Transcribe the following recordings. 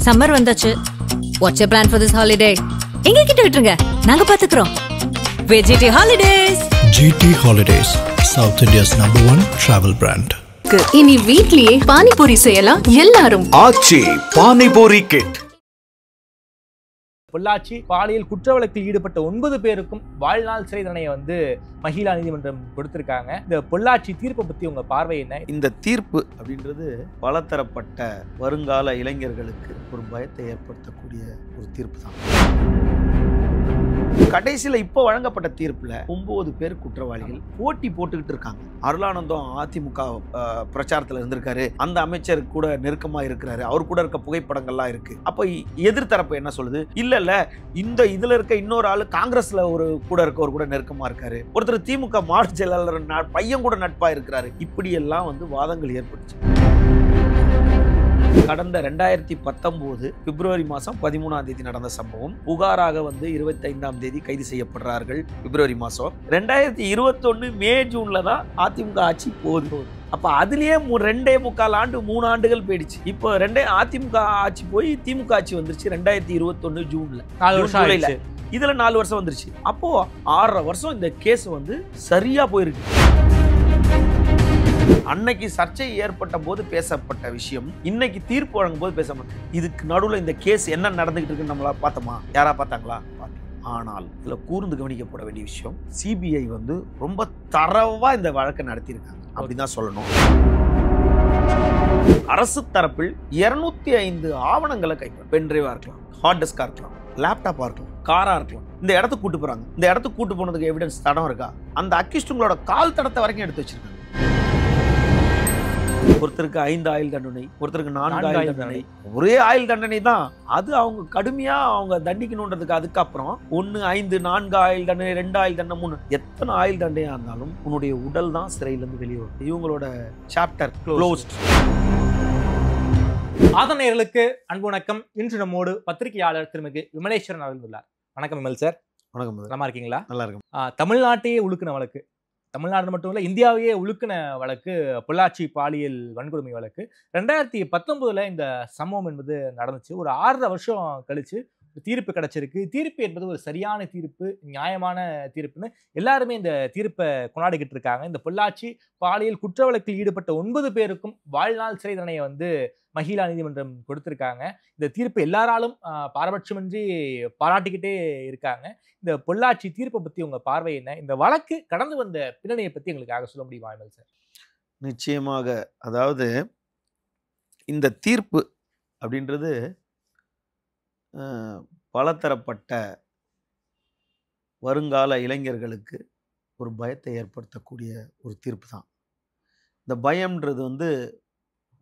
Summer வந்தாச்சு. What's your plan for this holiday? எங்க கிட்ட விட்டுருங்க, நாங்க பாத்துக்கிறோம். GT Holidays. GT Holidays, South India's #1 travel brand. இனி வீட்லயே பானிபூரி செய்யலாம் எல்லாரும். ஆச்சி பானிபூரி கிட். பொள்ளாச்சி பாலியல் குற்ற வழக்கில் ஈடுபட்ட 9 பேருக்கும் வாழ்நாள் சிறை தண்டனையை மகிழா நீதிமன்றம் கொடுத்திருக்காங்க. இந்த பொள்ளாச்சி தீர்ப்பை பத்தி உங்க பார்வை என்ன? இந்த தீர்ப்பு அப்படின்றது பலதரப்பட்ட வருங்கால இளைஞர்களுக்கு ஒரு பயத்தை ஏற்படுத்தக்கூடிய ஒரு தீர்ப்பு தான். கடைசியில் இப்போ வழங்கப்பட்ட தீர்ப்புல 9 பேர் குற்றவாளிகள் போட்டி போட்டுக்கிட்டு இருக்காங்க. அருளானந்தம் அதிமுக பிரச்சாரத்துல இருந்திருக்காரு, அந்த அமைச்சர் கூட நெருக்கமா இருக்கிறாரு, அவர் கூட இருக்க புகைப்படங்கள்லாம் இருக்கு. அப்ப எதிர்த்தரப்பு என்ன சொல்லுது? இல்ல இதுல இருக்க இன்னொரு ஆளு காங்கிரஸ்ல ஒரு கூட இருக்கவர் கூட நெருக்கமா இருக்காரு, ஒருத்தர் திமுக மாவட்ட செயலாளர் பையன் கூட நட்பா இருக்கிறாரு. இப்படி எல்லாம் வாதங்கள் ஏற்பட்டுச்சு. கடந்த 2019 பிப்ரவரி மாதம் 13ஆம் தேதி நடந்த சம்பவம். புகாராக 25ஆம் தேதி கைது செய்யப்படுறார்கள். பிப்ரவரி மாதம் 2021 மே ஜூன்ல தான் அதிமுக ஆட்சி போகுது. அப்ப அதுலயே 2.25 ஆண்டு 3 ஆண்டுகள் போயிடுச்சு. இப்போ அதிமுக ஆட்சி போய் திமுக ஆட்சி வந்துருச்சு 2021 ஜூன்ல. 4 வருஷம் இதுல 4 வருஷம் வந்துருச்சு. அப்போ 6.5 வருஷம் இந்த கேஸ் சரியா போயிருக்கு. அன்னைக்கு சர்ச்சை ஏற்பட்ட போது பேசப்பட்ட விஷயம் இன்னைக்கு தீர்ப்பு வழங்கும் போது பேச மாட்டேன். இதுக்கு நடுவில் இந்த கேஸ் என்ன நடந்துகிட்டு இருக்குன்னு நம்மளா பார்த்தோமா? யாரா பார்த்தாங்களா? ஆனால் இதுல கூர்ந்து கவனிக்கப்பட வேண்டிய விஷயம், சிபிஐ ரொம்ப தரவா இந்த வழக்கை நடத்தியிருக்காங்க அப்படிதான் சொல்லணும். அரசு தரப்பில் 205 ஆவணங்களை கைப்பற்ற, பென்ட்ரைவா இருக்கலாம், ஹார்ட் டிஸ்கா இருக்கலாம், லேப்டாப்பா இருக்கலாம், காரா இருக்கலாம். இந்த இடத்துக்கு கூட்டு போறாங்க. இந்த இடத்துக்கு கூட்டு போனதுக்கு எவிடன்ஸ் தடம் இருக்கா? அந்த அக்யூஸ்டுங்களோட கால் தடத்தை வரைக்கும் எடுத்து வச்சிருக்காங்க. ஒருத்தருக்கு 5 ஆயுள் தண்டனை, ஒருத்தருக்கு 4 ஆயுள் தண்டனை. ஒரே ஆயுள் தண்டனை தான், அது அவங்க கடுமையா தண்டிக்கணும்ன்றதுக்கு. அதுக்கப்புறம் 1, 5, 4 ஆயுள் தண்டனை, 2 ஆயுள் தண்டனை, 3, எத்தனை ஆயுள் தண்டனையா இருந்தாலும் உன்னுடைய உடல் தான் சிறையிலிருந்து வெளியே வரும். இவங்களோட சாப்டர் க்ளோஸ்ட். ஆதனையர்களுக்கு அன்பு வணக்கம். இன்று நம்மோடு பத்திரிகையாளர் திருமிகு விமலேஸ்வரன் அவர்கள் உள்ளார். வணக்கம் விமல் சார். வணக்கம். நல்லா இருக்கீங்களா? நல்லா இருக்கும். தமிழ்நாட்டையே உழுக்கின வழக்கு, தமிழ்நாடு மட்டும் இல்லை இந்தியாவையே உழுக்கின வழக்கு பொள்ளாச்சி பாலியல் வன்கொடுமை வழக்கு. 2019 இந்த சம்பவம் என்பது நடந்துச்சு. ஒரு 6.5 வருஷம் கழிச்சு தீர்ப்பு கிடைச்சிருக்கு. தீர்ப்பு என்பது ஒரு சரியான தீர்ப்பு, நியாயமான தீர்ப்புன்னு எல்லாருமே இந்த தீர்ப்பை கொண்டாடிக்கிட்டு இருக்காங்க. இந்த பொள்ளாச்சி பாலியல் குற்ற வழக்கில் ஈடுபட்ட 9 பேருக்கும் வாழ்நாள் சிறை தண்டனையை மகிழா நீதிமன்றம் கொடுத்திருக்காங்க. இந்த தீர்ப்பு எல்லாராலும் பாரபட்சமின்றி பாராட்டிக்கிட்டே இருக்காங்க. இந்த பொள்ளாச்சி தீர்ப்பை பத்தி உங்க பார்வை என்ன? இந்த வழக்கு கடந்து வந்த பின்னணியை பத்தி எங்களுக்காக சொல்ல முடியுமா சார்? நிச்சயமாக. அதாவது இந்த தீர்ப்பு அப்படின்றது பலதரப்பட்ட வருங்கால இளைஞர்களுக்கு ஒரு பயத்தை ஏற்படுத்தக்கூடிய ஒரு தீர்ப்பு தான். இந்த பயம்ன்றது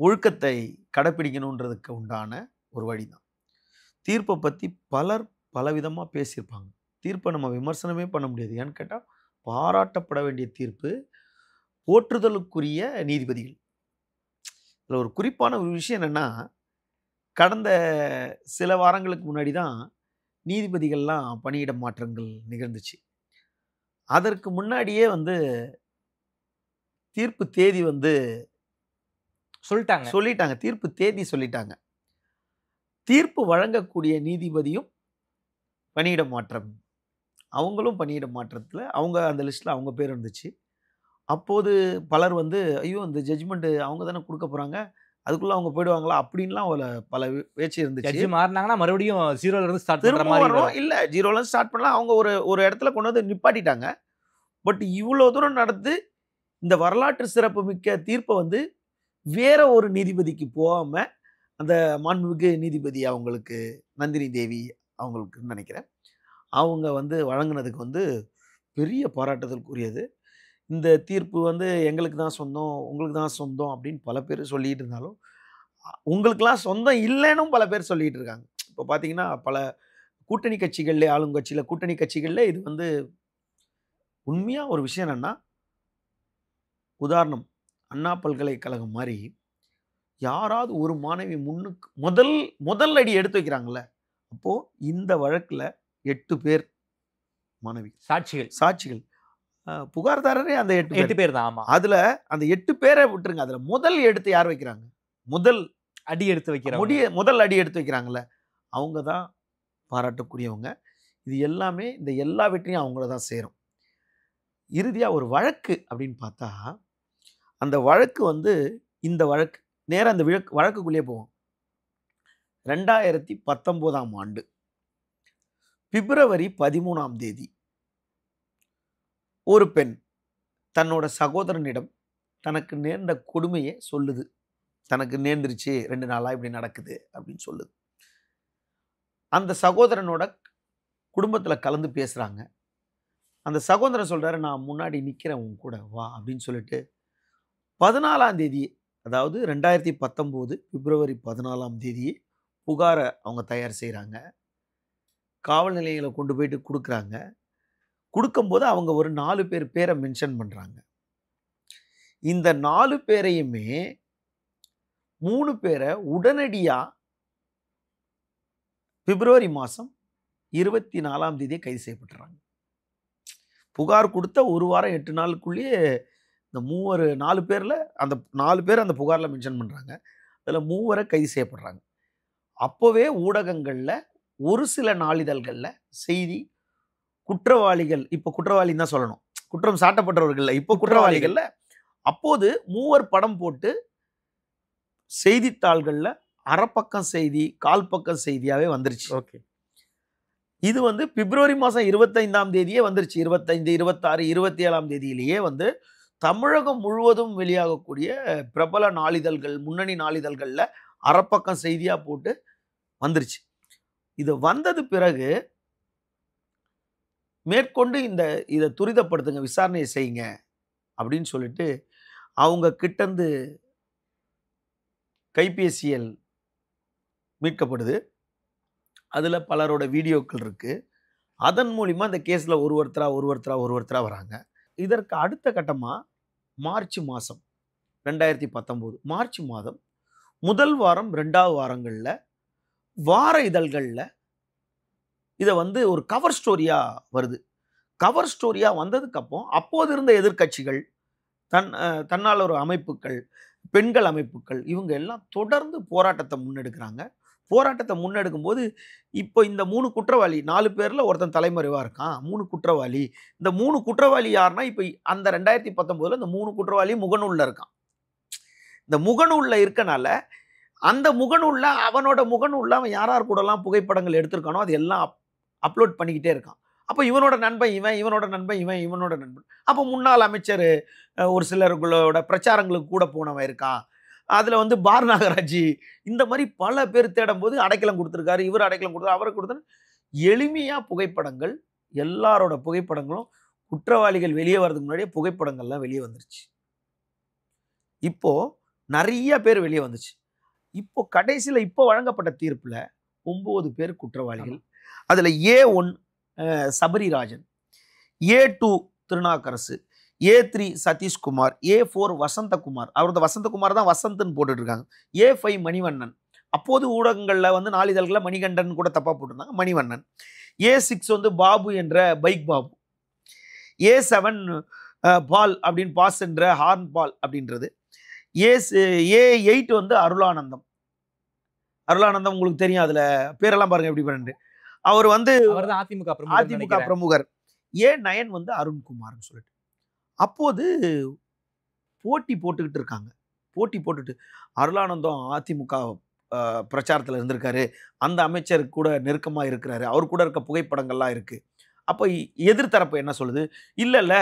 ஒழுக்கத்தை கடைப்பிடிக்கணுன்றதுக்கு உண்டான ஒரு வழி தான். தீர்ப்பை பற்றி பலர் பலவிதமாக பேசியிருப்பாங்க. தீர்ப்பை நம்ம விமர்சனமே பண்ண முடியாது. ஏன்னு கேட்டால் பாராட்டப்பட வேண்டிய தீர்ப்பு, போற்றுதலுக்குரிய நீதிபதிகள். இதில் ஒரு குறிப்பான ஒரு விஷயம் என்னென்னா, கடந்த சில வாரங்களுக்கு முன்னாடி தான் நீதிபதிகள்லாம் பணியிட மாற்றங்கள் நிகழ்ந்துச்சு. அதற்கு முன்னாடியே தீர்ப்பு தேதி சொல்லிட்டாங்க. தீர்ப்பு தேதி சொல்லிட்டாங்க. தீர்ப்பு வழங்கக்கூடிய நீதிபதியும் பணியிட மாற்றம், அவங்களும் பணியிட மாற்றத்தில் அவங்க அந்த லிஸ்ட்டில் அவங்க பேர் இருந்துச்சு. அப்போது பலர் ஐயோ இந்த ஜட்ஜ்மெண்ட் அவங்க தானே கொடுக்க போகிறாங்க, அதுக்குள்ளே அவங்க போயிடுவாங்களா அப்படின்லாம் பல பேச்சு இருந்துச்சு. மாறினாங்கன்னா மறுபடியும் 0லேருந்து ஸ்டார்ட் பண்ணுற மாதிரி வரும். இல்லை, 0லேருந்து ஸ்டார்ட் பண்ணலாம். அவங்க ஒரு இடத்துல கொண்டு நிப்பாட்டிட்டாங்க. பட் இவ்வளோ தூரம் நடந்து இந்த வரலாற்று சிறப்பு மிக்க தீர்ப்பை வேற ஒரு நீதிபதிக்கு போகாமல், அந்த மாண்புமிகு நீதிபதி அவங்களுக்கு நந்தினி தேவி அவங்களுக்கு நினைக்கிறேன், அவங்க வழங்கினதுக்கு பெரிய பாராட்டுதலுக்குரியது. இந்த தீர்ப்பு எங்களுக்கு தான் சொந்தம், உங்களுக்கு தான் சொந்தம் அப்படின்னு பல பேர் சொல்லிட்டு இருந்தாலும், உங்களுக்கெல்லாம் சொந்தம் இல்லைன்னு பல பேர் சொல்லிட்டு இருக்காங்க. இப்போ பார்த்தீங்கன்னா பல கூட்டணி கட்சிகள்லே, ஆளுங்கட்சியில் கூட்டணி கட்சிகள்ல இது உண்மையாக ஒரு விஷயம் என்னென்னா, உதாரணம் அண்ணா பல்கலைக்கழகம் மாதிரி யாராவது ஒரு மாணவி முன்னுக்கு முதல் அடி எடுத்து வைக்கிறாங்கல்ல, அப்போது இந்த வழக்கில் 8 பேர் மாணவி சாட்சிகள், புகார்தாரரே அந்த 8 பேர் தான். ஆமாம், அதில் அந்த 8 பேரை விட்டுருங்க, அதில் முதல் எடுத்து யார் வைக்கிறாங்க? முதல் அடி எடுத்து வைக்கிற முதல் அடி எடுத்து வைக்கிறாங்கல்ல, அவங்க தான் பாராட்டக்கூடியவங்க. இது எல்லாமே இந்த எல்லா வெற்றியும் அவங்கள தான் சேரும். இறுதியா ஒரு வழக்கு அப்படின்னு பார்த்தா, அந்த வழக்கு வந்து இந்த வழக்கு நேரா அந்த வழக்குக்குள்ளேயே போவோம். 2019ஆம் ஆண்டு பிப்ரவரி 13ஆம் தேதி ஒரு பெண் தன்னோட சகோதரனிடம் தனக்கு நேர்ந்த கொடுமையை சொல்லுது. தனக்கு நேர்ந்துருச்சு, 2 நாளா இப்படி நடக்குது அப்படின்னு சொல்லுது. அந்த சகோதரனோட குடும்பத்துல கலந்து பேசுறாங்க. அந்த சகோதரன் சொல்றாரு, நான் முன்னாடி நிக்கிறேன் உன் கூட வா அப்படின்னு சொல்லிட்டு 14ஆம் தேதி, அதாவது 2019 பிப்ரவரி 14ஆம் தேதி புகாரை அவங்க தயார் செய்கிறாங்க. காவல் நிலையங்களை கொண்டு போயிட்டு கொடுக்குறாங்க. கொடுக்கும்போது அவங்க ஒரு 4 பேர் பேரை மென்ஷன் பண்ணுறாங்க. இந்த 4 பேரையுமே 3 பேரை உடனடியாக பிப்ரவரி மாதம் 24ஆம் தேதியே கைது செய்யப்பட்டுறாங்க. புகார் கொடுத்த 1 வாரம் 8 நாளுக்குள்ளேயே இந்த 4 பேரில் அந்த 4 பேர் அந்த புகாரில் மென்ஷன் பண்ணுறாங்க. அதில் 3 கைது செய்யப்படுறாங்க. அப்போவே ஊடகங்களில் ஒரு சில நாளிதழ்களில் செய்தி, குற்றவாளிகள், இப்போ குற்றவாளின்னு தான் சொல்லணும், குற்றம் சாட்டப்பட்டவர்கள் இப்போ குற்றவாளிகள்ல அப்போது 3 படம் போட்டு செய்தித்தாள்களில் அரைப்பக்கம் செய்தி, கால் பக்கம் செய்தியாகவே வந்துருச்சு. ஓகே, இது வந்து பிப்ரவரி மாதம் 25ஆம் தேதியே வந்துருச்சு. 25, 26, 27ஆம் தேதியிலேயே வந்து தமிழகம் முழுவதும் வெளியாகக்கூடிய பிரபல நாளிதழ்கள், முன்னணி நாளிதழ்களில் அரைப்பக்கம் செய்தியாக போட்டு வந்துருச்சு. இது வந்தது பிறகு மேற்கொண்டு இதை துரிதப்படுத்துங்க, விசாரணையை செய்யுங்க அப்படின்னு சொல்லிட்டு அவங்க கிட்டேருந்து கைபேசியல் மீட்கப்படுது. அதில் பலரோட வீடியோக்கள் இருக்குது. அதன் மூலிமா இந்த கேஸில் ஒருவருத்தரா வராங்க. இதற்கு அடுத்த கட்டமாக மார்ச் மாதம் 2019 மார்ச் மாதம் முதல் வாரம் 2வது வாரங்களில் வார இதழ்களில் இதை வந்து ஒரு கவர் ஸ்டோரியாக வருது. கவர் ஸ்டோரியாக வந்ததுக்கப்புறம் அப்போது இருந்த எதிர்க்கட்சிகள், தன்னாளர் அமைப்புகள், பெண்கள் அமைப்புகள், இவங்க எல்லாம் தொடர்ந்து போராட்டத்தை முன்னெடுக்கிறாங்க. போராட்டத்தை முன்னெடுக்கும் போது இப்போ இந்த 3 குற்றவாளி, 4 பேரில் ஒருத்தன் தலைமறைவாக இருக்கான், 3 குற்றவாளி. இந்த 3 குற்றவாளி யாருன்னா, இப்போ அந்த 2019 இந்த 3 குற்றவாளி முகநூலில் இருக்கான். இந்த முகநூலில் இருக்கனால அந்த முகநூலில் அவனோட முகநூலில் அவன் யார் கூடலாம் புகைப்படங்கள் எடுத்திருக்கானோ அது எல்லாம் அப்லோட் பண்ணிக்கிட்டே இருக்கான். அப்போ இவனோட நண்பன் இவன், இவனோட நண்பன் இவன், இவனோட நண்பன். அப்போ முன்னாள் அமைச்சர் ஒரு சிலர்களோட பிரச்சாரங்களுக்கு கூட போனவன் இருக்கான். அதில் வந்து பார் நாகராஜ், இந்த மாதிரி பல பேர் தேடும் போது அடைக்கலம் கொடுத்துருக்காரு, இவர் அடைக்கலம் கொடுத்தாரு, அவரை கொடுத்தாரு. எளிமையாக புகைப்படங்கள், எல்லாரோட புகைப்படங்களும் குற்றவாளிகள் வெளியே வர்றதுக்கு முன்னாடியே புகைப்படங்கள்லாம் வெளியே வந்துருச்சு. இப்போ நிறைய பேர் வெளியே வந்துச்சு. இப்போ கடைசியில் இப்போ வழங்கப்பட்ட தீர்ப்பில் 9 பேர் குற்றவாளிகள். அதில் A1 Sabarirajan, A2 திருநாக்கரசு, A3 Satishkumar, A4 Vasanthakumar, அவரது வசந்தகுமார் தான் வசந்த்னு போட்டுட்டு இருக்காங்க, A5 மணிவண்ணன், அப்போது ஊடகங்களில் வந்து நாளிதழ்களில் மணிகண்டன் கூட தப்பாக போட்டிருந்தாங்க, மணிவண்ணன், A6 வந்து பாபு என்ற பைக் பாபு, A7 பால் அப்படின்னு பாஸ் என்ற ஹார்ன் பால் அப்படின்றது, A8 வந்து அருளானந்தம். அருளானந்தம் உங்களுக்கு தெரியும், அதில் பேரெல்லாம் பாருங்க எப்படி பண்ணிட்டு, அவர் வந்து அதிமுக பிரமுகர். A9 வந்து அருண்குமார்னு சொல்லிட்டு. அப்போது போட்டி போட்டுக்கிட்டு இருக்காங்க. போட்டி போட்டுட்டு அருளானந்தம் அதிமுக பிரச்சாரத்தில் இருந்திருக்காரு, அந்த அமைச்சர் கூட நெருக்கமாக இருக்கிறாரு, அவர் கூட இருக்க புகைப்படங்கள்லாம் இருக்குது. அப்போ எதிர்த்தரப்பு என்ன சொல்லுது, இல்லை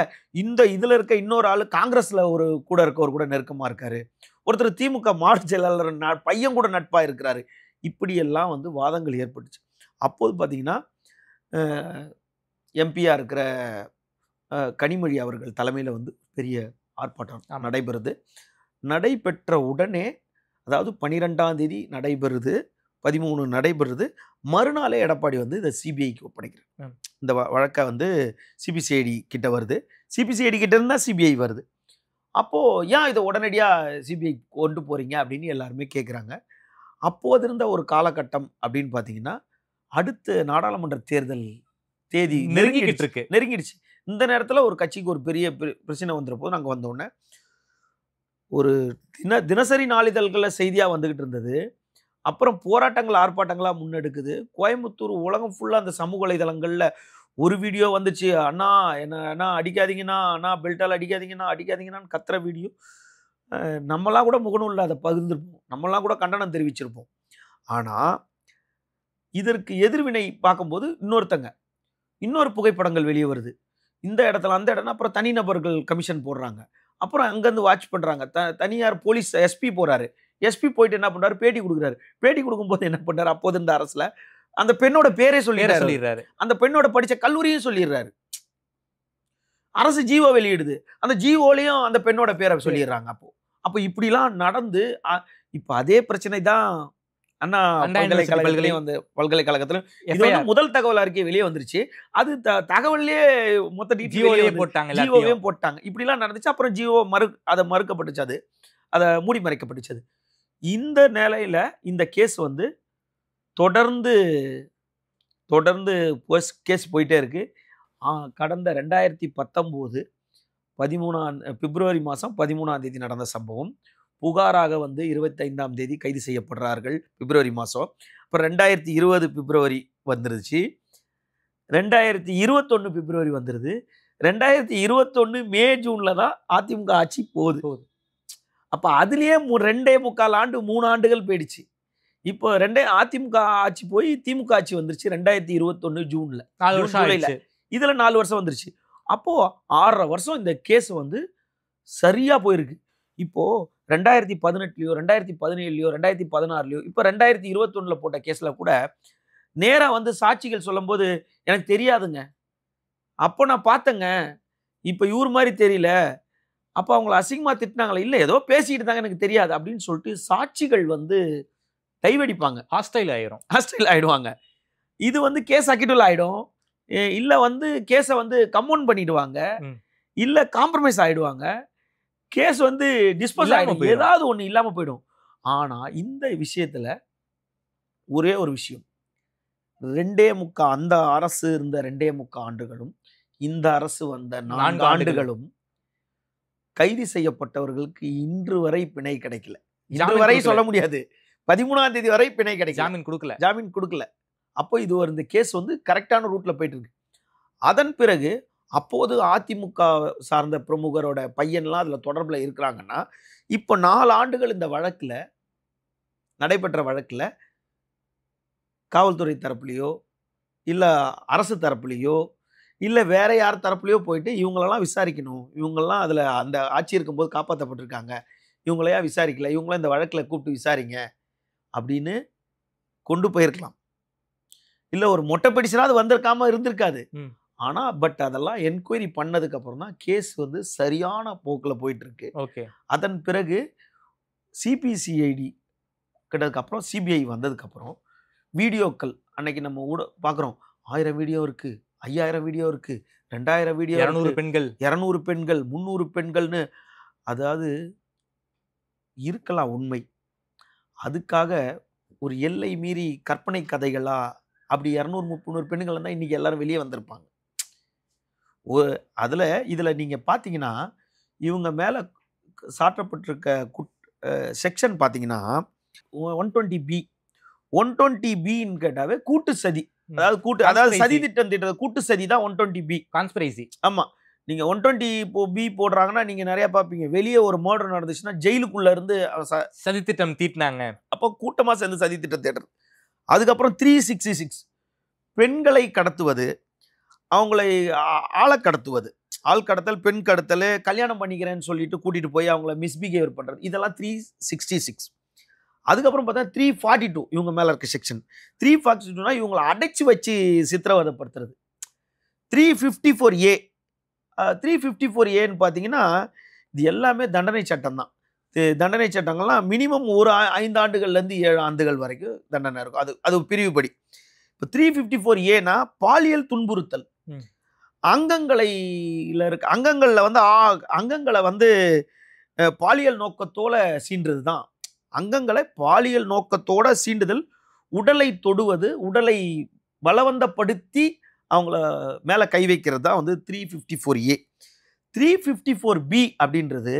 இதில் இருக்க இன்னொரு ஆள் காங்கிரஸில் ஒரு கூட இருக்கவர் கூட நெருக்கமாக இருக்காரு, ஒருத்தர் திமுக மாவட்ட செயலாளர் பையன் கூட நட்பாக இருக்கிறாரு. இப்படியெல்லாம் வந்து வாதங்கள் ஏற்பட்டுச்சு. அப்போது பார்த்தீங்கன்னா எம்பியாக இருக்கிற கனிமொழி அவர்கள் தலைமையில் வந்து பெரிய ஆர்ப்பாட்டம் நடைபெறுது. நடைபெற்ற உடனே, அதாவது 12ஆம் தேதி நடைபெறுது, 13 நடைபெறுது, மறுநாளே எடப்பாடி வந்து இதை சிபிஐக்கு ஒப்படைக்கிறார். இந்த வழக்கை வந்து சிபிசிஐடி கிட்ட வருது, சிபிசிஐடி கிட்ட இருந்தால் சிபிஐ வருது. அப்போது ஏன் இதை உடனடியாக சிபிஐ கொண்டு போகிறீங்க அப்படின்னு எல்லாருமே கேட்குறாங்க. அப்போது இருந்த ஒரு காலகட்டம் அப்படின்னு பார்த்தீங்கன்னா, அடுத்த நாடாளுமன்ற தேர்தல் தேதி நெருங்கிடுச்சு. இந்த நேரத்தில் ஒரு கட்சிக்கு ஒரு பெரிய பிரச்சனை வந்துற போது நாங்கள் வந்தோடனே ஒரு தினசரி நாளிதழ்களில் செய்தியாக வந்துக்கிட்டு இருந்தது. அப்புறம் போராட்டங்கள் ஆர்ப்பாட்டங்களாக முன்னெடுக்குது. கோயம்புத்தூர் உலகம் ஃபுல்லாக அந்த சமூக வலைதளங்களில் ஒரு வீடியோ வந்துச்சு. அண்ணா என்ன அடிக்காதீங்கண்ணா, அண்ணா பெல்ட்டால் அடிக்காதீங்கன்னான்னு கத்துற வீடியோ. நம்மளாம் கூட முகநூலில் அதை பகிர்ந்துருப்போம், நம்மளாம் கூட கண்டனம் தெரிவிச்சிருப்போம். ஆனால் இதற்கு எதிர்வினை பார்க்கும்போது இன்னொரு புகைப்படங்கள் வெளியே வருது. இந்த இடத்துல அந்த இடம்னா அப்புறம் தனிநபர்கள் கமிஷன் போடுறாங்க. அப்புறம் அங்கேருந்து வாட்ச் பண்ணுறாங்க. தனியார் போலீஸ் எஸ்பி போகிறாரு. எஸ்பி போயிட்டு என்ன பண்ணுறாரு, பேட்டி கொடுக்குறாரு. பேட்டி கொடுக்கும்போது என்ன பண்ணுறாரு, அப்போது இந்த அரசில் அந்த பெண்ணோட பேரே சொல்லிடுறாரு. அந்த பெண்ணோட படித்த கல்லூரியும் சொல்லிடுறாரு. அரசு ஜீவோ வெளியிடுது, அந்த ஜீவோலையும் அந்த பெண்ணோட பேரை சொல்லிடுறாங்க. அப்போ இப்படிலாம் நடந்து இப்போ அதே பிரச்சனை தான் அண்ணா பல்கலைக்கழகத்திலையும் வந்து பல்கலைக்கழகத்திலும் இது வந்து முதல் தகவல் அறிக்கை வெளியே வந்துருச்சு. அது தகவல்லையே மொத்த ஜீவோவையும் போட்டாங்க. இப்படிலாம் நடந்துச்சு. அப்புறம் ஜீவோ அதை மறுக்கப்பட்டுச்சு, அதை மூடி மறைக்கப்பட்டுச்சு. இந்த நிலையில இந்த கேஸ் வந்து தொடர்ந்து கேஸ் போயிட்டே இருக்கு. கடந்த 2019 பிப்ரவரி மாதம் 13ஆம் தேதி நடந்த சம்பவம். புகாராக வந்து 25ஆம் தேதி கைது செய்யப்படுறார்கள் பிப்ரவரி மாதம். அப்புறம் 2020 பிப்ரவரி வந்துருச்சு, 2021 பிப்ரவரி வந்துடுது. 2021 மே ஜூனில் தான் அதிமுக ஆட்சி போகுது. அப்போ அதுலேயே 2.25 ஆண்டு 3 ஆண்டுகள் போயிடுச்சு. இப்போ அதிமுக ஆட்சி போய் திமுக ஆட்சி வந்துருச்சு 2021 ஜூனில், ஜூலையில். இதில் 4 வருஷம் வந்துருச்சு. அப்போது 6.5 வருஷம் இந்த கேஸ் வந்து சரியாக போயிருக்கு. இப்போது 2018 2017 2016 இப்போ 2021 போட்ட கேஸில் கூட நேராக வந்து சாட்சிகள் சொல்லும்போது எனக்கு தெரியாதுங்க, அப்போ நான் பார்த்தேங்க, இப்போ இவர் மாதிரி தெரியல, அப்போ அவங்கள அசிங்கமாக திட்டினாங்களே, இல்லை ஏதோ பேசிக்கிட்டு தாங்க, எனக்கு தெரியாது அப்படின்னு சொல்லிட்டு சாட்சிகள் வந்து டைவடிப்பாங்க, ஹாஸ்டைல் ஆகிடுவாங்க. இது வந்து கேஸ் அக்கிட்டுவல் ஆகிடும், இல்லை வந்து கேஸை வந்து கம்பவுண்ட் பண்ணிடுவாங்க, இல்லை காம்ப்ரமைஸ் ஆகிடுவாங்க, கேஸ் வந்து டிஸ்போஸ் ஆகிடும், ஏதாவது ஒன்று இல்லாமல் போயிடும். ஆனால் இந்த விஷயத்தில் ஒரே ஒரு விஷயம், 2.25 அந்த அரசு இருந்த 2.25 ஆண்டுகளும் இந்த அரசு வந்த 4 ஆண்டுகளும் கைது செய்யப்பட்டவர்களுக்கு இன்று வரை பிணை கிடைக்கல. இன்று வரை சொல்ல முடியாது, 13ஆம் தேதி வரை பிணை கிடைக்கல, ஜாமீன் கொடுக்கல. அப்போ இது இந்த கேஸ் வந்து கரெக்டான ரூட்ல போயிட்டு இருக்கு. அதன் பிறகு அப்போது அதிமுக சார்ந்த பிரமுகரோட பையன்லாம் அதில் தொடர்பில் இருக்கிறாங்கன்னா, இப்போ 4 ஆண்டுகள் இந்த வழக்கில் நடைபெற்ற வழக்கில் காவல்துறை தரப்புலையோ இல்லை அரசு தரப்புலையோ இல்லை வேற யார் தரப்புலையோ போயிட்டு இவங்களெல்லாம் விசாரிக்கணும், இவங்கெல்லாம் அதில் அந்த ஆட்சி இருக்கும்போது காப்பாற்றப்பட்டிருக்காங்க, இவங்களையா விசாரிக்கல, இவங்களாம் இந்த வழக்கில் கூப்பிட்டு விசாரிங்க அப்படின்னு கொண்டு போயிருக்கலாம். இல்லை ஒரு மொட்டை பிடிச்சா அது வந்திருக்காம இருந்திருக்காது. ஆனால் பட் அதெல்லாம் என்கொயரி பண்ணதுக்கு அப்புறம் தான் கேஸ் வந்து சரியான போக்கில் போயிட்டு இருக்கு. அதன் பிறகு சிபிசிஐடி கிட்டதுக்கப்புறம் சிபிஐ வந்ததுக்கப்புறம் வீடியோக்கள் அன்னைக்கு நம்ம கூட பார்க்குறோம், 1000 வீடியோ இருக்குது, 5000 வீடியோ இருக்குது, 2000 வீடியோ, 200 பெண்கள் 300 பெண்கள்னு. அதாவது இருக்கலாம் உண்மை, அதுக்காக ஒரு எல்லை மீறி கற்பனை கதைகளா அப்படி 200-300 பெண்கள் இருந்தால் இன்றைக்கி எல்லாரும் வெளியே வந்திருப்பாங்க. இதில் நீங்கள் பார்த்தீங்கன்னா இவங்க மேலே சாட்டப்பட்டிருக்க செக்ஷன் பார்த்தீங்கன்னா 120B கேட்டாவே கூட்டு சதி, அதாவது சதி திட்டம் கூட்டு சதி தான் 120B கான்ஸ்பிரசி. ஆமாம், நீங்கள் 120B போடுறாங்கன்னா நீங்கள் நிறையா பார்ப்பீங்க, வெளியே ஒரு மர்டர் நடந்துச்சுன்னா ஜெயிலுக்குள்ளே இருந்து சதி திட்டம் தீட்டினாங்க, அப்போ கூட்டமாக சேர்ந்து சதி திட்டம் தேடுறது. அதுக்கப்புறம் 366 பெண்களை கடத்துவது, அவங்களை ஆளை கடத்துவது, ஆள் கடத்தல், பெண் கடத்தல், கல்யாணம் பண்ணிக்கிறேன்னு சொல்லிட்டு கூட்டிகிட்டு போய் அவங்கள மிஸ்பிஹேவியர் பண்ணுறது, இதெல்லாம் 366. அதுக்கப்புறம் பார்த்தா 342 இவங்க மேலே இருக்க செக்ஷன். 342னா இவங்களை அடைச்சி வச்சு சித்திரவதைப்படுத்துறது. 354A 354Aன்னு பார்த்தீங்கன்னா இது எல்லாமே தண்டனை சட்டம் தான். தண்டனை சட்டங்கள்லாம் மினிமம் ஒரு 5 ஆண்டுகள்லேருந்து 7 ஆண்டுகள் வரைக்கும் தண்டனை இருக்கும். அது பிரிவுபடி. இப்போ 354Aனா பாலியல் துன்புறுத்தல், அங்கங்களில் வந்து அங்கங்களை வந்து பாலியல் நோக்கத்தோட சீண்டுறது தான். அங்கங்களை பாலியல் நோக்கத்தோட சீண்டுதல், உடலை தொடுவது, உடலை பலவந்தப்படுத்தி அவங்கள மேலே கை வைக்கிறது தான் வந்து 354A. 354B அப்படின்றது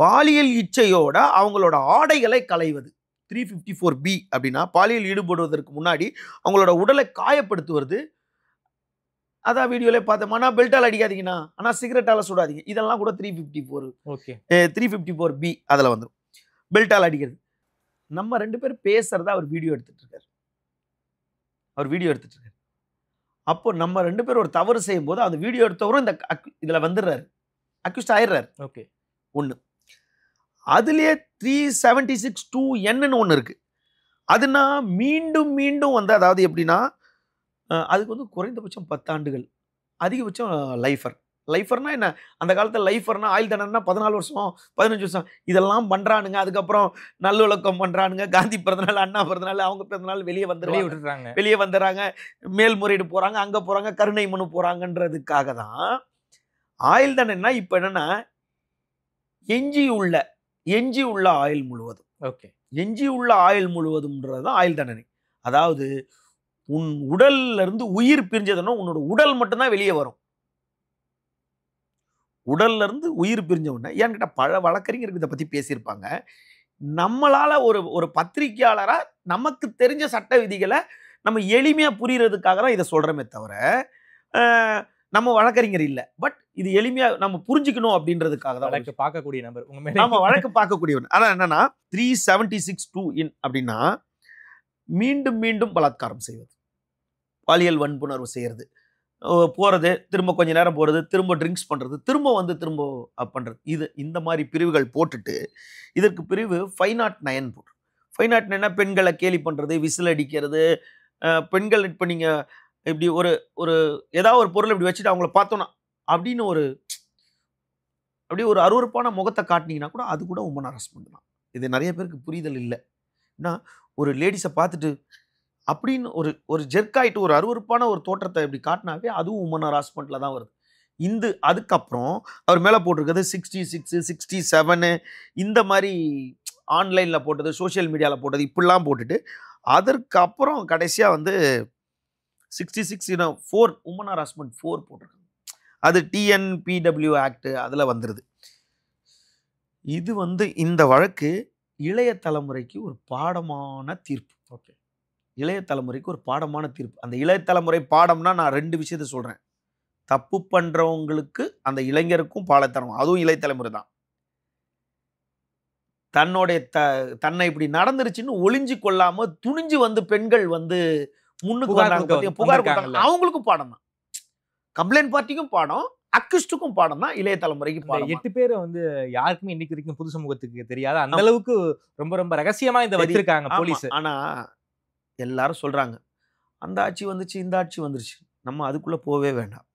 பாலியல் இச்சையோட அவங்களோட ஆடைகளை களைவது. 354B அப்படின்னா பாலியல் ஈடுபடுவதற்கு முன்னாடி அவங்களோட உடலை காயப்படுத்துவது. அதான் வீடியோல பார்த்தோம்னா பெல்ட்டால் அடிக்காதீங்கண்ணா, ஆனால் சிகரெட்டால சுடாதீங்க, இதெல்லாம் கூட 354B அதில் வந்துடும். பெல்ட்டால் அடிக்கிறது. நம்ம 2 பேர் பேசுறத அவர் வீடியோ எடுத்துட்டு இருக்காரு. அப்போ நம்ம 2 பேர் ஒரு தவறு செய்யும் போது அந்த வீடியோ எடுத்தவரும் இந்த இதுல வந்துடுறாரு, அக்யூஸ்ட் ஆயிடுறாரு. ஓகே, ஒண்ணு. அதுலயே 376(2)N ஒண்ணு இருக்கு. அதுனா மீண்டும் மீண்டும் வந்து, அதாவது எப்படின்னா அதுக்கு வந்து குறைந்தபட்சம் 10 ஆண்டுகள், அதிகபட்சம் லைஃபர். லைஃபர்னா என்ன? அந்த காலத்துல லைஃபர்னா ஆயுள் தண்டனைனா 14 வருஷம் 15 வருஷம் இதெல்லாம் பண்றானுங்க. அதுக்கப்புறம் நல்லொழுக்கம் பண்றானுங்க. காந்தி பிறந்தநாள், அண்ணா பிறந்தநாள், அவங்க பிறந்தநாள் வெளியே வந்துடுறாங்க, மேல்முறையீடு போறாங்க, அங்க போறாங்க, கருணை மனு போறாங்கன்றதுக்காக தான் ஆயுள் தண்டனைனா இப்ப என்னன்னா எஞ்சி உள்ள ஆயுள் முழுவதும். ஓகே, எஞ்சி உள்ள ஆயுள் முழுவதும்ன்றதுதான் ஆயுள் தண்டனை. அதாவது உன் உடல்ல இருந்து உயிர் பிரிஞ்சதுன்னா உன்னோட உடல் மட்டும்தான் வெளியே வரும். உடல்ல இருந்து உயிர் பிரிஞ்ச உடனே, ஏன்னு கேட்டா பல வழக்கறிஞருக்கு இதை பத்தி பேசியிருப்பாங்க. நம்மளால ஒரு பத்திரிகையாளரா நமக்கு தெரிஞ்ச சட்ட விதிகளை நம்ம எளிமையா புரியறதுக்காக தான் இதை சொல்றமே தவிர நம்ம வழக்கறிஞர் இல்லை. பட் இது எளிமையா நம்ம புரிஞ்சுக்கணும் அப்படின்றதுக்காக தான். வழக்கு பார்க்கக்கூடிய நபர் ஆமா, வழக்கு பார்க்கக்கூடியவன். அதான் என்னன்னா 376(2)N அப்படின்னா மீண்டும் மீண்டும் பலாத்காரம் செய்வது, பாலியல் வன்புணர்வு செய்யறது, போறது, திரும்ப கொஞ்ச நேரம் போறது, திரும்ப ட்ரிங்க்ஸ் பண்றது, திரும்ப பண்றது, இது இந்த மாதிரி பிரிவுகள் போட்டுட்டு இதற்கு பிரிவு 509 போட்டு. 509 பெண்களை கேலி பண்றது, விசில் அடிக்கிறது, பெண்கள் இப்ப நீங்க இப்படி ஒரு ஏதாவது ஒரு பொருள் இப்படி வச்சுட்டு அவங்கள பார்த்தோம்னா அப்படின்னு அப்படியே ஒரு அருவருப்பான முகத்தை காட்டினீங்கன்னா கூட அது கூட உமன் ஹராஸ்மெண்ட் தான். இது நிறைய பேருக்கு புரிதல் இல்லை. ஏன்னா ஒரு லேடிஸை பார்த்துட்டு அப்படின்னு ஒரு ஜெர்க்காயிட்டு ஒரு அருவருப்பான ஒரு தோற்றத்தை இப்படி காட்டினாவே அதுவும் உமன் ஹராஸ்மெண்ட்ல தான் வருது. அதுக்கப்புறம் அவர் மேலே போட்டிருக்கிறது 66, 67 இந்த மாதிரி ஆன்லைனில் போட்டது, சோஷியல் மீடியாவில் போட்டது, இப்படிலாம் போட்டுட்டு அதற்கப்புறம் கடைசியாக வந்து 66(4) உமன் ஹராஸ்மெண்ட் 4 போட்டிருக்காங்க. அது TNPW ஆக்ட் அதில் வந்துடுது. இது வந்து இந்த வழக்கு இளைய தலைமுறைக்கு ஒரு பாடமான தீர்ப்பு. ஓகே, இளைய தலைமுறைக்கு ஒரு பாடமான தீர்ப்பு. அந்த இளைய தலைமுறை பாடம்னா நான் 2 விஷயத்தை சொல்றேன். தப்பு பண்றவங்களுக்கு அந்த இளைஞருக்கும் பாடத்தரம், அதுவும் இளைய தலைமுறை தான். தன்னை இப்படி நடந்துருச்சுன்னு ஒளிஞ்சு கொள்ளாம துணிஞ்சு வந்து பெண்கள் வந்து முன்னுக்கு வந்தாங்க, புகார் கொடுத்தாங்க, அவங்களுக்கும் பாடம் தான். கம்ப்ளைண்ட் பார்ட்டிக்கும் பாடம், அக்யூஸ்டுக்கும் பாடம் தான், இளைய தலைமுறைக்கு பாடம். 8 பேரை வந்து யாருக்குமே இன்னைக்கு வரைக்கும் பொது சமூகத்துக்கு தெரியாத அந்த அளவுக்கு ரொம்ப ரொம்ப ரகசியமா இந்த வச்சிருக்காங்க போலீஸ். ஆனா எல்லாரும் சொல்றாங்க அந்த ஆட்சி வந்துச்சு, இந்த ஆட்சி வந்துருச்சு, நம்ம அதுக்குள்ள போவே வேண்டாம்,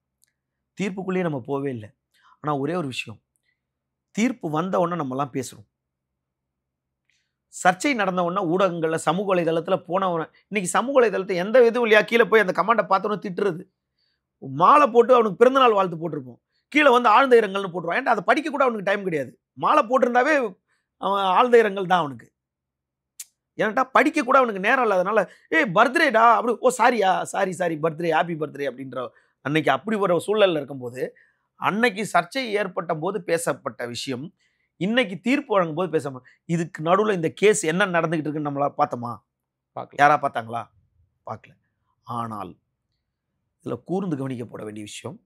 தீர்ப்புக்குள்ளேயே நம்ம போவே இல்லை. ஆனா ஒரே ஒரு விஷயம், தீர்ப்பு வந்த உடனே நம்மலாம் பேசுறோம். சர்ச்சை நடந்த உடனே ஊடகங்கள்ல, சமூக வலைதளத்துல போனவன, இன்னைக்கு சமூக வலைதளத்தை எந்த விதம் இல்லையா கீழே போய் அந்த கமெண்டை பார்த்தோன்னு திட்டுறது, மாலை போட்டு அவனுக்கு பிறந்தநாள் வாழ்த்து போட்டிருப்போம், கீழே வந்து ஆழ்ந்த இரங்கல்னு போட்டுருவான். ஏன்டா அதை படிக்க கூட அவனுக்கு டைம் கிடையாது. மாலை போட்டிருந்தாவே அவன் ஆழ்ந்த இரங்கல் தான் அவனுக்கு. ஏன்டா படிக்க கூட அவனுக்கு நேரம் இல்லாதனால பர்த்டேடா அப்படி, ஓ சாரியா, சாரி பர்த்டே, ஹாப்பி பர்த்டே அப்படின்ற அன்னைக்கு அப்படி ஒரு சூழல்ல இருக்கும்போது, அன்னைக்கு சர்ச்சை ஏற்பட்ட போது பேசப்பட்ட விஷயம் இன்னைக்கு தீர்ப்பு வழங்கும் போது பேசாம, இதுக்கு நடுவில் இந்த கேஸ் என்ன நடந்துகிட்டு இருக்குன்னு நம்மளா பார்த்தோமா? யாரா பார்த்தாங்களா? பார்க்கல. ஆனால் இதுல கூர்ந்து கவனிக்கப்பட வேண்டிய விஷயம்,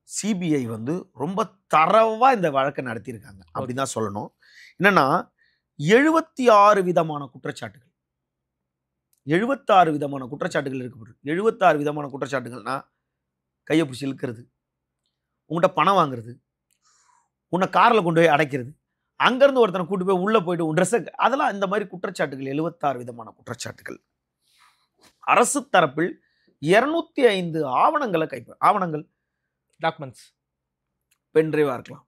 சிபிஐ வந்து ரொம்ப தரவா இந்த வழக்கை நடத்தியிருக்காங்க அப்படிதான் சொல்லணும். என்னன்னா 76 விதமான குற்றச்சாட்டுகள், 76 விதமான குற்றச்சாட்டுகள் இருக்கு. 76 விதமான குற்றச்சாட்டுகள்னா கையை பிடிச்சி இழுக்கிறது, உங்கள்கிட்ட பணம் வாங்குறது, உன்னை காரில் கொண்டு போய் அடைக்கிறது, அங்கேருந்து ஒருத்தனை கூட்டு போய் உள்ளே போயிட்டு உன் ட்ரெஸ்ஸை, அதெல்லாம் இந்த மாதிரி குற்றச்சாட்டுகள் 76 விதமான குற்றச்சாட்டுகள். அரசு தரப்பில் 205 ஆவணங்களை ஆவணங்கள், டாக்குமெண்ட்ஸ், பென்ட்ரைவாக இருக்கலாம்,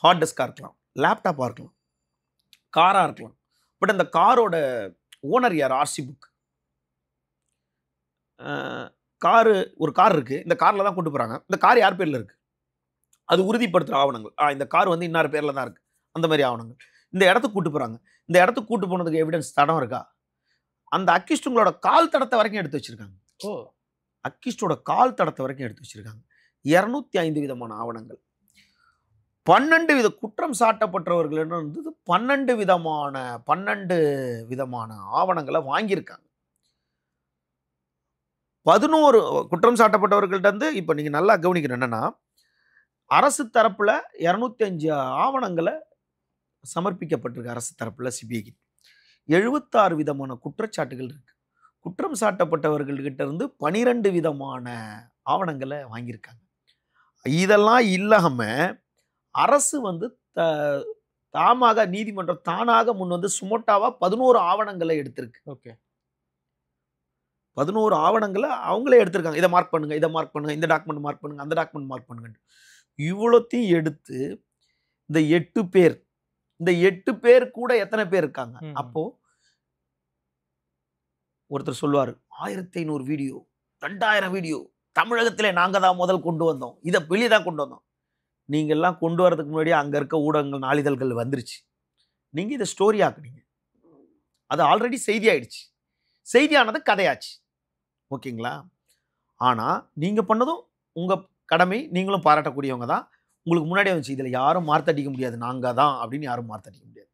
ஹார்ட் டிஸ்காக இருக்கலாம், லேப்டாப்பாக இருக்கலாம், காராக இருக்கலாம். பட் அந்த காரோட ஓனர் யார்? RC book. ஒரு கார் இருக்குது, இந்த காரில் தான் கொண்டு போகிறாங்க, இந்த கார் யார் பேரில் இருக்குது அது உறுதிப்படுத்துகிற ஆவணங்கள். இந்த கார் வந்து இன்னார் பேரில் தான் இருக்குது, அந்த மாதிரி ஆவணங்கள். இந்த இடத்துக்கு கூட்டு போகிறாங்க, இந்த இடத்துக்கு கூட்டு போனதுக்கு எவிடன்ஸ் தடம் இருக்கா? அந்த அக்யூஸ்டுங்களோட கால் தடத்தை வரைக்கும் எடுத்து வச்சிருக்காங்க. அக்யூஸ்டோட கால் தடத்தை வரைக்கும் எடுத்து வச்சிருக்காங்க. 205 விதமான ஆவணங்கள். 12 வித குற்றம் சாட்டப்பட்டவர்களிடம் வந்து 12 விதமான ஆவணங்களை வாங்கியிருக்காங்க. 11 குற்றம் சாட்டப்பட்டவர்கள்ட்ட இருந்து இப்போ நீங்க நல்லா கவனிக்கணும் என்னன்னா, அரசு தரப்புல 205 ஆவணங்களை சமர்ப்பிக்கப்பட்டிருக்கு. அரசு தரப்புல சிபிஐக்கு 76 விதமான குற்றச்சாட்டுகள் இருக்கு. குற்றம் சாட்டப்பட்டவர்கள்கிட்ட இருந்து 12 விதமான ஆவணங்களை வாங்கியிருக்காங்க. இதெல்லாம் இல்லாம அரசு வந்து தாமாக நீதிமன்றம் தானாக முன் வந்து சுமோட்டாவா 11 ஆவணங்களை எடுத்திருக்கு. ஓகே, 11 ஆவணங்களை அவங்களே எடுத்திருக்காங்க. இதை மார்க் பண்ணுங்க, இதை மார்க் பண்ணுங்க, இந்த டாக்குமெண்ட் மார்க் பண்ணுங்க, அந்த டாக்குமெண்ட் மார்க் பண்ணுங்க. இவ்வளோத்தையும் எடுத்து இந்த 8 பேர் கூட எத்தனை பேர் இருக்காங்க? அப்போ ஒருத்தர் சொல்லுவாரு 1500 வீடியோ, 2000 வீடியோ தமிழகத்திலே நாங்க தான் முதல் கொண்டு வந்தோம், இதை வெளியே தான் கொண்டு வந்தோம். நீங்க எல்லாம் கொண்டு வரதுக்கு முன்னாடி அங்க இருக்க ஊடகங்கள் நாளிதழ்கள் வந்துருச்சு. நீங்க இதை ஸ்டோரி ஆக்குனீங்க, அது ஆல்ரெடி செய்தி ஆயிடுச்சு. செய்தியானது கதையாச்சு. ஓகேங்களா? ஆனா நீங்க பண்ணதும் உங்க கடமை, நீங்களும் பாராட்டக்கூடியவங்க தான். உங்களுக்கு முன்னாடியே வந்துச்சு, இதுல யாரும் மார்த்தடிக்க முடியாது, நாங்க தான் அப்படின்னு யாரும் மார்த்தடிக்க முடியாது.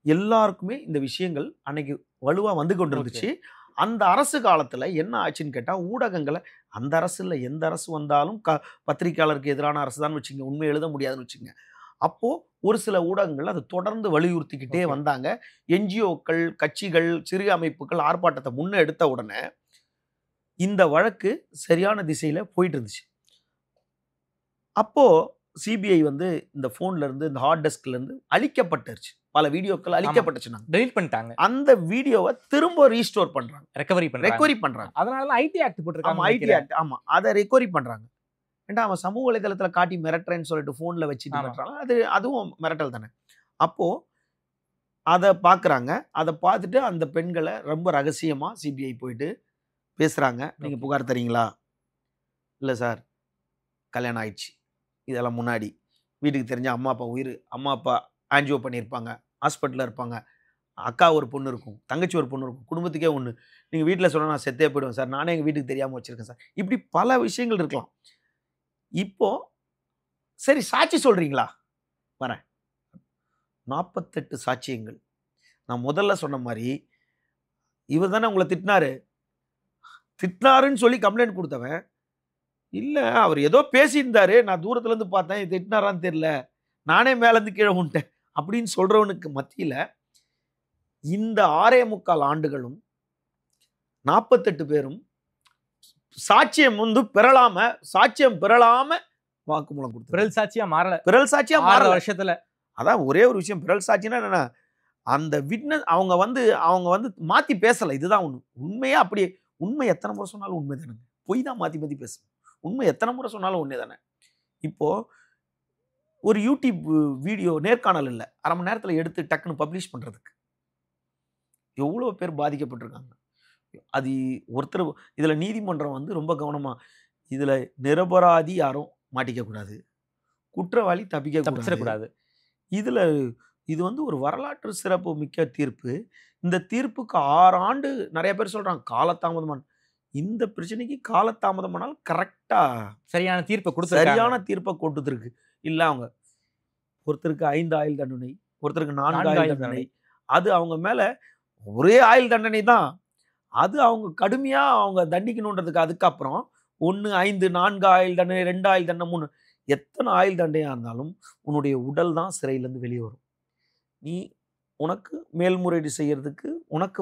எல்லாருக்குமே இந்த விஷயங்கள் அன்னைக்கு வலுவா வந்து கொண்டிருந்துச்சு. அந்த அரசு காலத்துல என்ன ஆச்சுன்னு கேட்டா, ஊடகங்களை அந்த அரசு இல்லை, எந்த அரசு வந்தாலும் பத்திரிகையாளருக்கு எதிரான அரசு தான் வச்சுங்க, உண்மை எழுத முடியாதுன்னு வச்சுங்க. அப்போ ஒரு சில ஊடகங்கள் அதை தொடர்ந்து வலியுறுத்திக்கிட்டே வந்தாங்க. என்ஜிஓக்கள், கட்சிகள், சிறு அமைப்புகள் ஆர்ப்பாட்டத்தை முன்னெடுத்த உடனே இந்த வழக்கு சரியான திசையில போயிட்டு இருந்துச்சு. அப்போ சிபிஐ வந்து இந்த போன்ல இருந்து, இந்த ஹார்ட் டிஸ்க்ல இருந்து அழிக்கப்பட்டுருச்சு. பல வீடியோக்கள் அழிக்கப்பட்டுச்சு. டெலீட் பண்ணிட்டாங்க. அந்த வீடியோவை திரும்ப ரீஸ்டோர் பண்றாங்க, ரெக்கவரி பண்றாங்க. அதனால ஐடி ஆக்ட் போட்டுருக்காங்க. ஐடி ஆக்ட், ஆமா, அதை ரெக்கவரி பண்றாங்க. ஏன்டா அவன் சமூக வலைதளத்துல காட்டி மிரட்டுறேன்னு சொல்லிட்டு போன்ல வச்சுட்டு மிரட்டுறாங்க. அதுவும் மிரட்டல் தானே. அப்போ அதை பாக்குறாங்க. அதை பார்த்துட்டு அந்த பெண்களை ரொம்ப ரகசியமா சிபிஐ போயிட்டு பேசுறாங்க. நீங்க புகார் தரீங்களா? இல்லை சார், கல்யாணம் ஆயிடுச்சு, இதெல்லாம் முன்னாடி வீட்டுக்கு தெரிஞ்ச அம்மா அப்பா ஆன்ஜியோ பண்ணியிருப்பாங்க, ஹாஸ்பிட்டலில் இருப்பாங்க, அக்கா ஒரு பொண்ணு இருக்கும், தங்கச்சி ஒரு பொண்ணு இருக்கும், குடும்பத்துக்கே ஒன்று. நீங்கள் வீட்டில் சொன்னால் நான் செத்தே போயிடுவேன் சார், நானே எங்கள் வீட்டுக்கு தெரியாமல் வச்சுருக்கேன் சார். இப்படி பல விஷயங்கள் இருக்கலாம். இப்போ சரி, சாட்சி சொல்கிறீங்களா? வரேன். 48 சாட்சியங்கள். நான் முதல்ல சொன்ன மாதிரி இவர் தானே உங்களை திட்டினாருன்னு சொல்லி கம்ப்ளைண்ட் கொடுத்தவன், இல்லை அவர் ஏதோ பேசியிருந்தாரு, நான் தூரத்துலேருந்து பார்த்தேன், திட்டினாரான்னு தெரியல, நானே மேலேருந்து கீழே விட்டேன் அப்படின்னு சொல்றவனுக்கு மத்தியில் இந்த 6.25 ஆண்டுகளும் 48 பேரும் சாட்சியம் பெறலாம வாக்குமூலம் கொடுத்து பிறல் சாட்சியா மாறல. வருஷத்துல அதான் ஒரே ஒரு விஷயம். பிறல் சாட்சினா என்னன்னா, அந்த விட்னஸ் அவங்க வந்து மாத்தி பேசல. இதுதான் உண்மையா அப்படியே. உண்மை எத்தனை முறை சொன்னாலும் உண்மை தானுங்க, பொய் தான் மாத்தி பேசணும். உண்மை எத்தனை முறை சொன்னாலும் உண்மை தானே. இப்போ ஒரு யூடியூப் வீடியோ நேர்காணல் இல்லை, அரை மணி நேரத்தில் எடுத்து டக்குன்னு பப்ளிஷ் பண்ணுறதுக்கு எவ்வளோ பேர் பாதிக்கப்பட்டிருக்காங்க. அது ஒருத்தர் இதில் நீதிமன்றம் வந்து ரொம்ப கவனமாக, இதில் நிரபராதி யாரும் மாட்டிக்கக்கூடாது, குற்றவாளி தப்பிக்கக்கூடாது. இதில் இது வந்து ஒரு வரலாற்று சிறப்பு மிக்க தீர்ப்பு. இந்த தீர்ப்புக்கு 6 ஆண்டு நிறைய பேர் சொல்கிறாங்க காலதாமதமான. இந்த பிரச்சனைக்கு காலதாமதமானால் கரெக்டாக சரியான தீர்ப்பை கொடுத்துருக்கு. இல்லை, அவங்க ஒருத்தருக்கு 5 ஆயுள் தண்டனை, ஒருத்தருக்கு 4 ஆயுள் தண்டனை. அது அவங்க மேலே ஒரே ஆயுள் தண்டனை தான். அது அவங்க கடுமையாக அவங்க தண்டிக்கணுன்றதுக்கு. அதுக்கப்புறம் 1, 5, 4 ஆயுள் தண்டனை, 2 ஆயுள் தண்டனை, 3, எத்தனை ஆயுள் தண்டனையாக இருந்தாலும் உன்னுடைய உடல் தான் சிறையிலேருந்து வெளியே வரும். உனக்கு மேல்முறையீடு செய்யறதுக்கு உனக்கு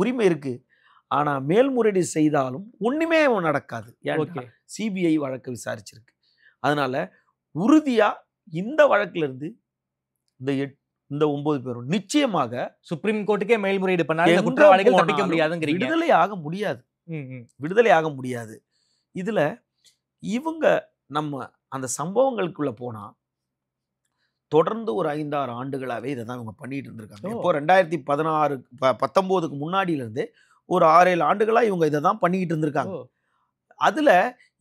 உரிமை இருக்கு. ஆனால் மேல்முறையீடு செய்தாலும் ஒன்றுமே நடக்காது. சிபிஐ வழக்கு விசாரிச்சிருக்கு. அதனால உறுதியா இந்த வழக்குல இருந்து இந்த 9 பேரும் நிச்சயமாக சுப்ரீம் கோர்ட்டுக்கே மேல்முறையீடு பண்ணாலும் குற்றவாளிகள் தப்பிக்க முடியாதுங்கிறீங்க. விடுதலை ஆக முடியாது. இதுல இவங்க நம்ம அந்த சம்பவங்களுக்குள்ள போனா தொடர்ந்து ஒரு 5-6 ஆண்டுகளாவே இதை தான் இவங்க பண்ணிட்டு இருந்திருக்காங்க. இப்போ 2019க்கு முன்னாடியில இருந்து ஒரு 6-7 ஆண்டுகளா இவங்க இதை தான் பண்ணிக்கிட்டு இருந்திருக்காங்க. அதுல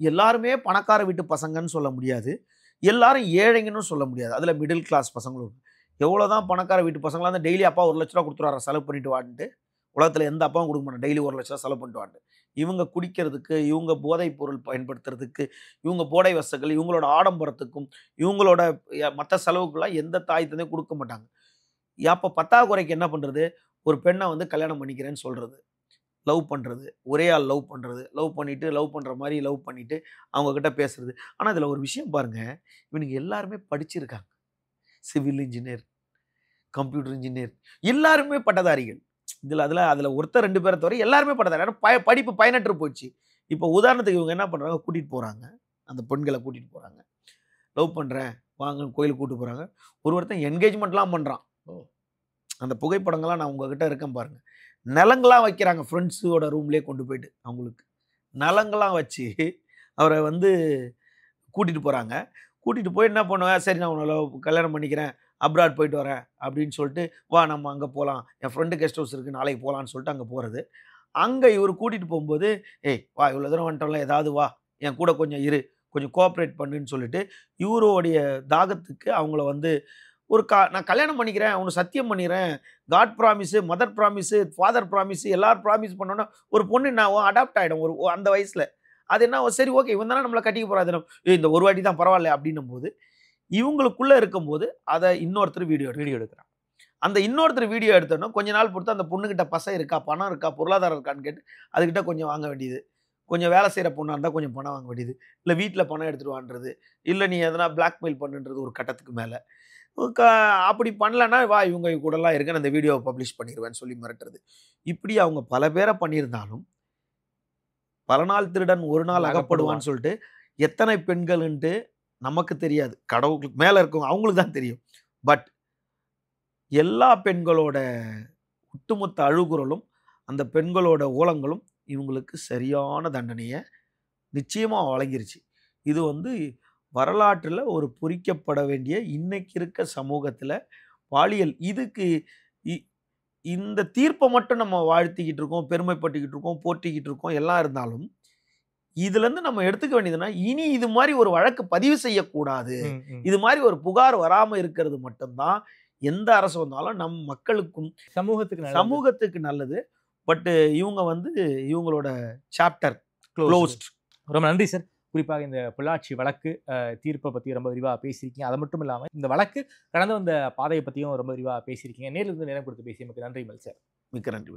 எல்லாருமே பணக்கார வீட்டு பசங்கன்னு சொல்ல முடியாது, எல்லாரும் ஏழைங்கன்னு சொல்ல முடியாது. அதுல மிடில் கிளாஸ் பசங்களும் எவ்வளவுதான் பணக்கார வீட்டு பசங்களா இருந்தால் டெய்லி அப்பா 1 லட்ச ரூபா கொடுத்துருவாரு செலவு பண்ணிட்டு வான்ட்டு உலகத்தில் எந்த அப்பாவும் கொடுக்க மாட்டாங்க, டெய்லி 1,00,000 செலவு பண்ணிட்டு வாங்க. இவங்க குடிக்கிறதுக்கு, இவங்க போதைப் பொருள் பயன்படுத்துறதுக்கு, இவங்க போடை வசதிகள், இவங்களோட ஆடம்பரத்துக்கும், இவங்களோட மற்ற செலவுக்குலாம் எந்த தாய் தந்தையும் கொடுக்க மாட்டாங்க. அப்போ பத்தாக்குறைக்கு என்ன பண்ணுறது, ஒரு பெண்ணை வந்து கல்யாணம் பண்ணிக்கிறேன்னு சொல்கிறது, லவ் பண்ணுறது, ஒரே ஆள் லவ் பண்ணுறது, லவ் பண்ணிவிட்டு லவ் பண்ணுற மாதிரி லவ் பண்ணிவிட்டு அவங்கக்கிட்ட பேசுறது. ஆனால் இதில் ஒரு விஷயம் பாருங்கள், இவனுங்க எல்லாருமே படிச்சிருக்காங்க. சிவில் இன்ஜினியர், கம்ப்யூட்டர் இன்ஜினியர், எல்லாருமே பட்டதாரிகள். அதில் ஒருத்தர் 2 பேரை தவிர எல்லாருமே பட்டதாரி. ஆனால் படிப்பு பயனற்று போச்சு. இப்போ உதாரணத்துக்கு இவங்க என்ன பண்ணுறாங்க, கூட்டிகிட்டு போகிறாங்க, அந்த பெண்களை கூட்டிகிட்டு போகிறாங்க, லவ் பண்ணுறேன் வாங்க கோயிலுக்கு கூப்பிட்டு போகிறாங்க. ஒருத்தன் என்கேஜ்மெண்ட்லாம் பண்ணுறான். அந்த புகைப்படங்கள்லாம் நான் உங்ககிட்ட இருக்கேன் பாருங்கள். நிலங்களாம் வைக்கிறாங்க, ஃப்ரெண்ட்ஸோட ரூம்லேயே கொண்டு போயிட்டு அவங்களுக்கு நிலங்களாம் வச்சு அவரை வந்து கூட்டிகிட்டு போகிறாங்க. கூட்டிகிட்டு போய் என்ன பண்ணுவேன், சரி நான் உன்னை கல்யாணம் பண்ணிக்கிறேன், அப்ராட் போயிட்டு வரேன் அப்படின்னு சொல்லிட்டு, வா நம்ம அங்கே போகலாம், என் ஃப்ரெண்டு கெஸ்ட் ஹவுஸ் இருக்குது நாளைக்கு போகலான்னு சொல்லிட்டு அங்கே போகிறது. அங்கே இவர் கூட்டிகிட்டு போகும்போது, ஏய் வா இவ்வளோ தூரம் வந்துட்டோம்ல, ஏதாவது வா என் கூட கொஞ்சம் இரு, கொஞ்சம் கோஆப்ரேட் பண்ணுன்னு சொல்லிட்டு இவருடைய தாகத்துக்கு அவங்கள வந்து நான் கல்யாணம் பண்ணிக்கிறேன், உன்னை சத்தியம் பண்ணிடுறேன், god promise, mother promise, father promise, எல்லாரும் ப்ராமிஸ் பண்ணோன்னா ஒரு பொண்ணு நான் அடாப்ட் ஆகிடும் அந்த வயசில். அது என்ன, சரி ஓகே இவன் தானே நம்மளை கட்டிக்க போகிறாது, இந்த ஒரு வாட்டி தான் பரவாயில்ல அப்படின்னும் போது இவங்களுக்குள்ளே இருக்கும்போது அதை இன்னொருத்தர் வீடியோ எடுக்கிறான். அந்த இன்னொருத்தர் வீடியோ எடுத்தோன்னா கொஞ்ச நாள் பொறுத்து அந்த பொண்ணுக்கிட்ட பசை இருக்கா, பணம் இருக்கா, பொருளாதாரம் இருக்கான்னு கேட்டு அதுக்கிட்ட கொஞ்சம் வாங்க வேண்டியது, கொஞ்சம் வேலை செய்கிற பொண்ணாக இருந்தால் கொஞ்சம் பணம் வாங்க வேண்டியது, இல்லை வீட்டில் பணம் எடுத்துகிட்டு வான்றது, இல்லை நீ எதனா பிளாக்மெயில் பண்ணுன்றது ஒரு கட்டத்துக்கு மேலே. அப்படி பண்ணலன்னா வா இவங்க கூடலாம் இருக்க அந்த வீடியோவை பப்ளிஷ் பண்ணிடுவேன்னு சொல்லி மிரட்டுறது. இப்படி அவங்க பல பேரை பண்ணியிருந்தாலும் பல நாள் திருடன் ஒரு நாள் அகப்படுவான்னு சொல்லிட்டு எத்தனை பெண்கள்ன்ட்டு நமக்கு தெரியாது, கடவுளுக்கு மேலே இருக்கவங்க அவங்களுக்கு தான் தெரியும். பட் எல்லா பெண்களோட ஒட்டுமொத்த அழுகுறலும் அந்த பெண்களோட ஓலங்களும் இவங்களுக்கு சரியான தண்டனையை நிச்சயமாக வழங்கிருச்சு. இது வந்து வரலாற்றில் ஒரு பொறிக்கப்பட வேண்டிய இன்னைக்கு இருக்க சமூகத்தில் பாலியல் இதுக்கு இந்த தீர்ப்பை மட்டும் நம்ம வாழ்த்திக்கிட்டு இருக்கோம், பெருமைப்பட்டுக்கிட்டு இருக்கோம், போற்றிக்கிட்டு இருக்கோம், எல்லாம் இருந்தாலும் இதுலேருந்து நம்ம எடுத்துக்க வேண்டியதுன்னா இனி இது மாதிரி ஒரு வழக்கு பதிவு செய்யக்கூடாது, இது மாதிரி ஒரு புகார் வராமல் இருக்கிறது மட்டும்தான் எந்த அரசு வந்தாலும் நம் மக்களுக்கும் சமூகத்துக்கு நல்லது. பட் இவங்க வந்து இவங்களோட சாப்டர் க்ளோஸ்ட். ரொம்ப நன்றி சார். குறிப்பாக இந்த பொள்ளாச்சி வழக்கு தீர்ப்பை பற்றி ரொம்ப விரிவாக பேசியிருக்கீங்க. அது மட்டும் இல்லாமல் இந்த வழக்கு கடந்து வந்த பாதையை பற்றியும் ரொம்ப விரிவாக பேசியிருக்கீங்க. நேரில் இருந்து நேரம் கொடுத்து பேசியமைக்கு நன்றி மல் சார். மிக்க நன்றி.